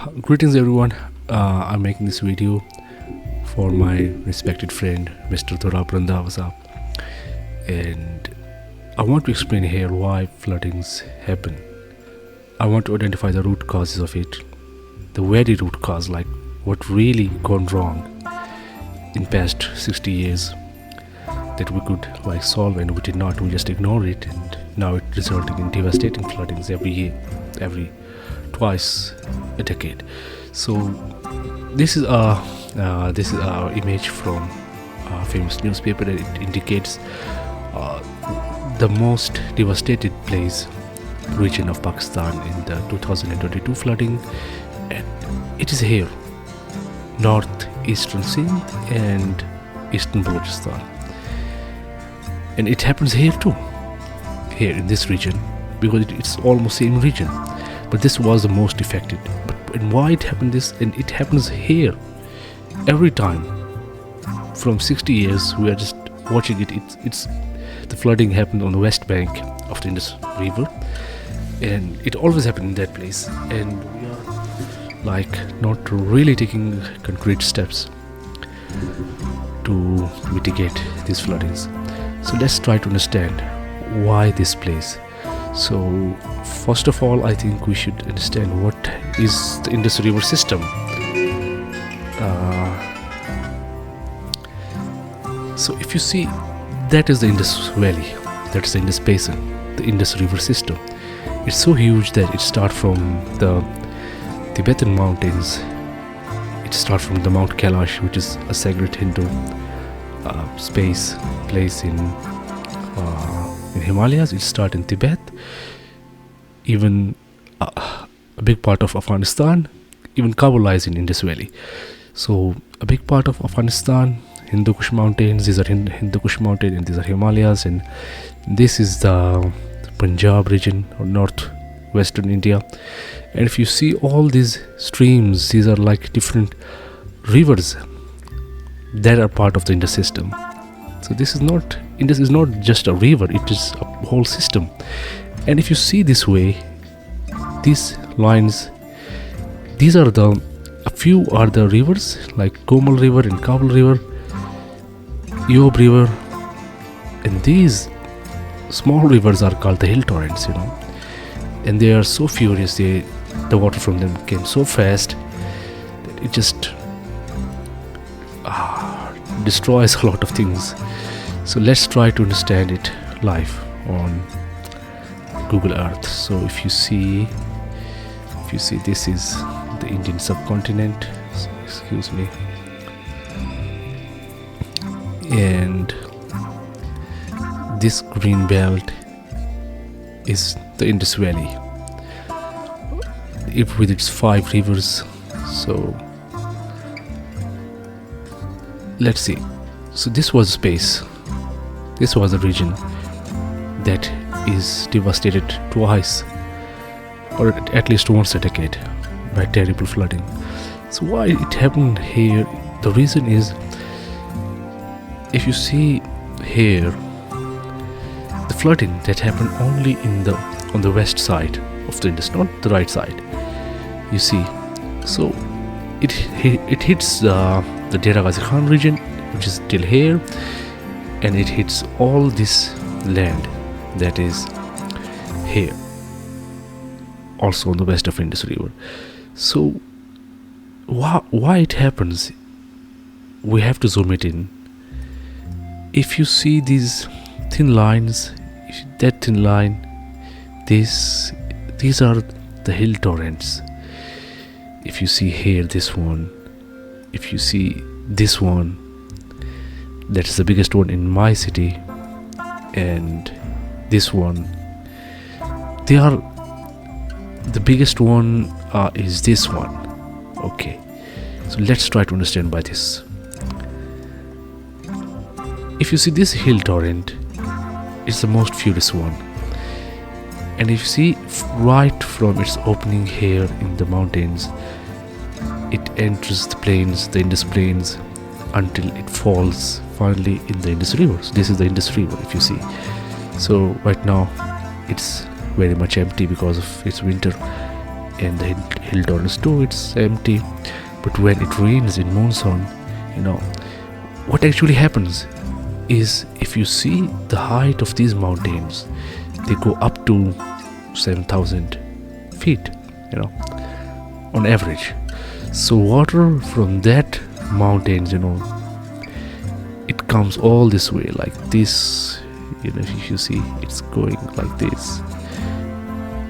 Greetings everyone. I'm making this video for my respected friend Mr. Thora Brandavasa, and I want to explain here why floodings happen. I want to identify the root causes of it, the very root cause, like what really gone wrong in past 60 years that we could solve, and we did not. We just ignored it, and now it resulting in devastating floodings every year, every twice a decade. So this is a image from a famous newspaper that it indicates the most devastated place region of Pakistan in the 2022 flooding, and it is here, northeastern Sindh and eastern Balochistan, and it happens here too, here in this region, because it's almost same region, but this was the most affected. And why it happened this? And it happens here every time. From 60 years we are just watching it. It's the flooding happened on the west bank of the Indus river, and it always happened in that place, and we are not really taking concrete steps to mitigate these floodings. So let's try to understand why this place. So first of all, I think we should understand what is the Indus River system. So if you see, that is the Indus Valley, that's the Indus Basin, the Indus River system. It's so huge that it starts from the Tibetan mountains. It starts from the Mount Kailash, which is a sacred Hindu place in Himalayas. It starts in Tibet, even a big part of Afghanistan, even Kabul lies in Indus Valley. So a big part of Afghanistan, Hindu Kush mountains, these are Hindu Kush mountains, and these are Himalayas, and this is the Punjab region or northwestern India. And if you see all these streams, these are like different rivers that are part of the Indus system. So Indus is not just a river, it is a whole system. And if you see this way, these lines, a few are the rivers like Komal River and Kabul River, Yob River, and these small rivers are called the hill torrents, and they are so furious. The water from them came so fast that it just destroys a lot of things. So let's try to understand it live on Google Earth. So if you see this is the Indian subcontinent, excuse me, and this green belt is the Indus Valley, with its 5 rivers. So let's see. So this was space, this was a region that is devastated twice, or at least once a decade, by terrible flooding. So why it happened here? The reason is, if you see here, the flooding that happened only on the west side of the Indus, not the right side. You see, so it hits the Dera Ghazi Khan region, which is till here, and it hits all this land that is here, also on the west of Indus River. So why it happens? We have to zoom it in. If you see these thin lines, that thin line, these are the hill torrents. If you see here, this one, if you see this one, that's the biggest one in my city, and this one, they are the biggest one is this one. Okay, so let's try to understand by this. If you see this hill torrent, it's the most furious one, and if you see right from its opening here in the mountains, it enters the plains, the Indus plains, until it falls finally in the Indus River. So this is the Indus River, if you see. So right now it's very much empty because of its winter, and the hill torrents too, it's empty. But when it rains in monsoon, what actually happens is, if you see the height of these mountains, they go up to 7,000 feet, on average. So water from that mountains, it comes all this way like this. If you see, it's going like this.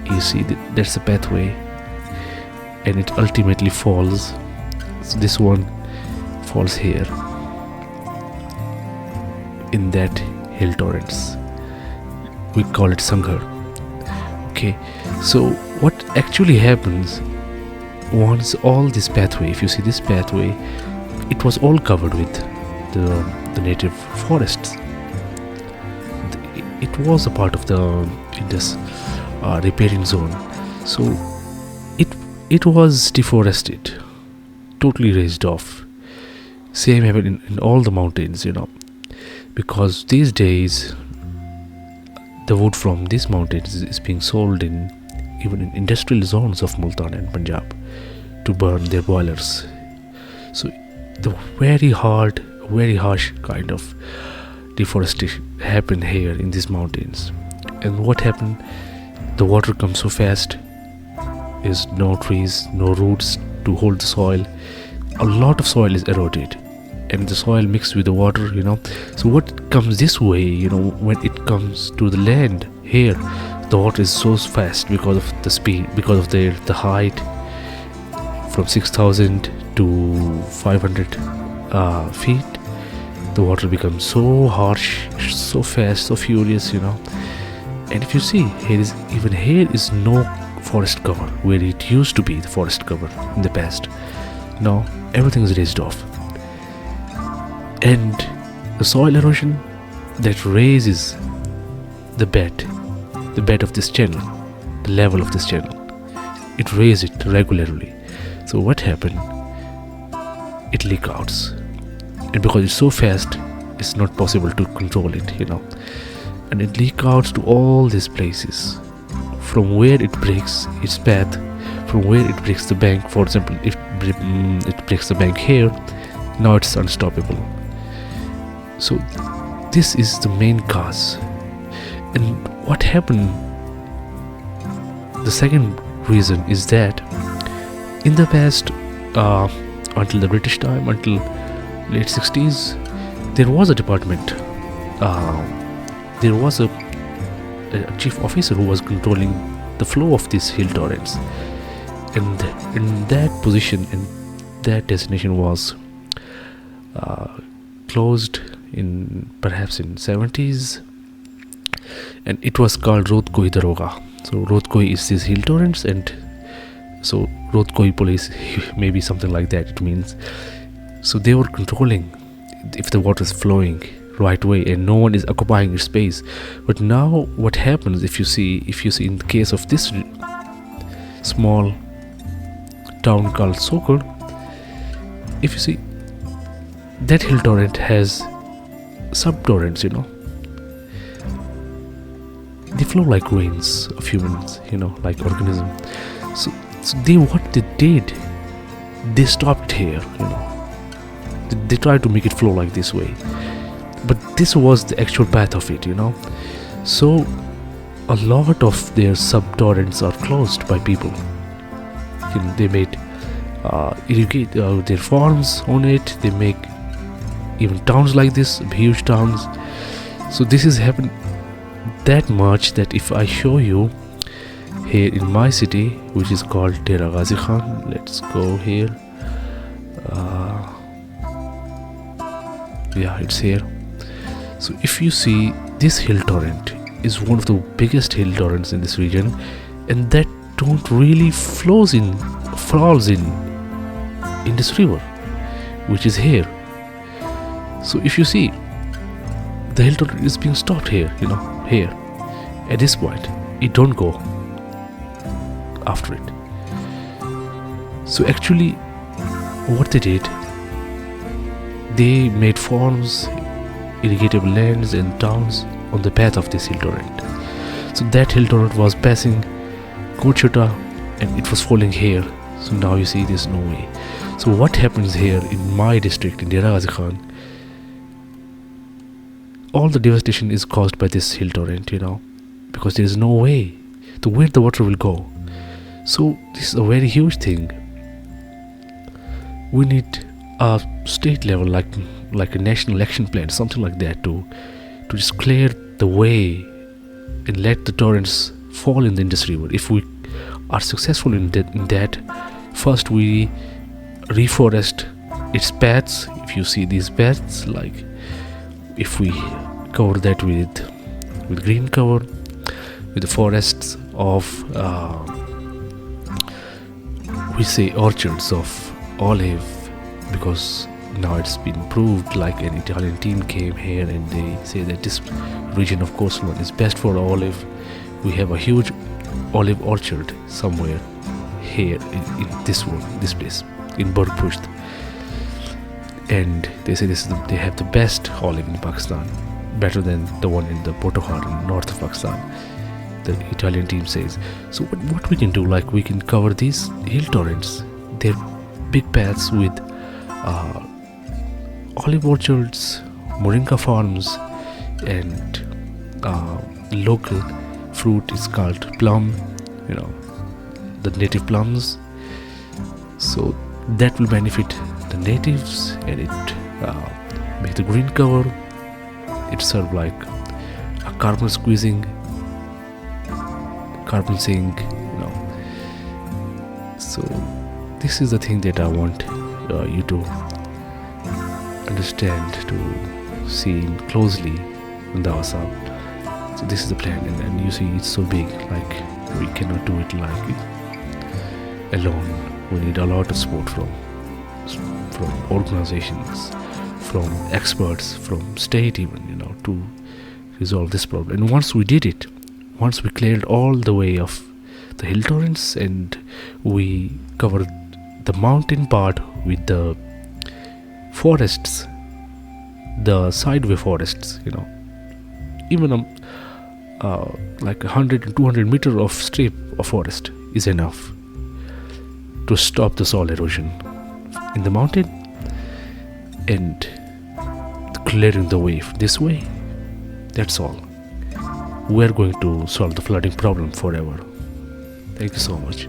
You see that's the pathway, and it ultimately falls. So this one falls here in that hill torrents. We call it Sanghar. Okay, so what actually happens once all this pathway, if you see this pathway, it was all covered with the native forests. It was a part of the Indus riparian zone. So it was deforested, totally razed off. Same happened in all the mountains, because these days the wood from these mountains is being sold even in industrial zones of Multan and Punjab to burn their boilers. So the very harsh kind of deforestation happened here in these mountains. And what happened? The water comes so fast. There's no trees, no roots to hold the soil. A lot of soil is eroded, and the soil mixed with the water. So what comes this way? When it comes to the land here, the water is so fast because of the speed, because of the height from 6,000 to 500 feet. The water becomes so harsh, so fast, so furious. And if you see, here is no forest cover where it used to be the forest cover in the past. Now everything is raised off, and the soil erosion that raises the bed of this channel, the level of this channel, it raises it regularly. So what happened? It leaks out, and because it's so fast, it's not possible to control it, and it leaks out to all these places, from where it breaks its path, from where it breaks the bank. For example, if it breaks the bank here, now it's unstoppable. So this is the main cause. And what happened, the second reason is that in the past, until the British time, until late 60s, there was a department, there was a chief officer who was controlling the flow of these hill torrents, and in that position, and that destination was closed perhaps in 70s, and it was called Rotkoi Daroga. So Rotkoi is these hill torrents, and so Rotkoi police, maybe something like that it means. So they were controlling if the water is flowing right way and no one is occupying its space. But now what happens, if you see in the case of this small town called Sokol, if you see, that hill torrent has sub-torrents, they flow like rains of humans, like organisms. So what they did, they stopped here, they tried to make it flow like this way, but this was the actual path of it, So a lot of their sub-torrents are closed by people. They made irrigate their farms on it. They make even towns like this, huge towns. So this has happened that much that if I show you here in my city, which is called Dera Ghazi Khan, let's go here. Yeah, it's here. So if you see, this hill torrent is one of the biggest hill torrents in this region, and that don't really falls in this river, which is here. So if you see, the hill torrent is being stopped here, here at this point. It don't go after it. So actually what they did, they made farms, irrigatable lands and towns on the path of this hill torrent. So that hill torrent was passing Kochota and it was falling here. So now you see there's no way. So what happens here in my district, in Dera Ghazi Khan, all the devastation is caused by this hill torrent, because there is no way to where the water will go. So this is a very huge thing. We need a state level, like a national action plan, something like that, to just clear the way and let the torrents fall in the Indus River. If we are successful in that, first we reforest its paths. If you see these paths, like if we cover that with green cover, with the forests of we say orchards of olive, because now it's been proved, like an Italian team came here and they say that this region of coastline is best for olive. We have a huge olive orchard somewhere here in this place in Burgpusht, and they say they have the best olive in Pakistan, better than the one in the Potokar in north of Pakistan, the Italian team says. So what we can do, like we can cover these hill torrents, they're big paths with olive orchards, moringa farms, and local fruit is called plum, the native plums. So that will benefit the natives, and it make the green cover. It serve like a carbon sink, So this is the thing that I want you to understand, to see closely in the Assam. So this is the plan, and you see it's so big, like we cannot do it like alone. We need a lot of support from organizations, from experts, from state even, to resolve this problem. And once we did it, once we cleared all the way of the hill torrents and we covered the mountain part with the forests, the sideway forests, even like 100 and 200 meter of strip of forest is enough to stop the soil erosion in the mountain and clearing the way this way. That's all. We're going to solve the flooding problem forever. Thank you so much.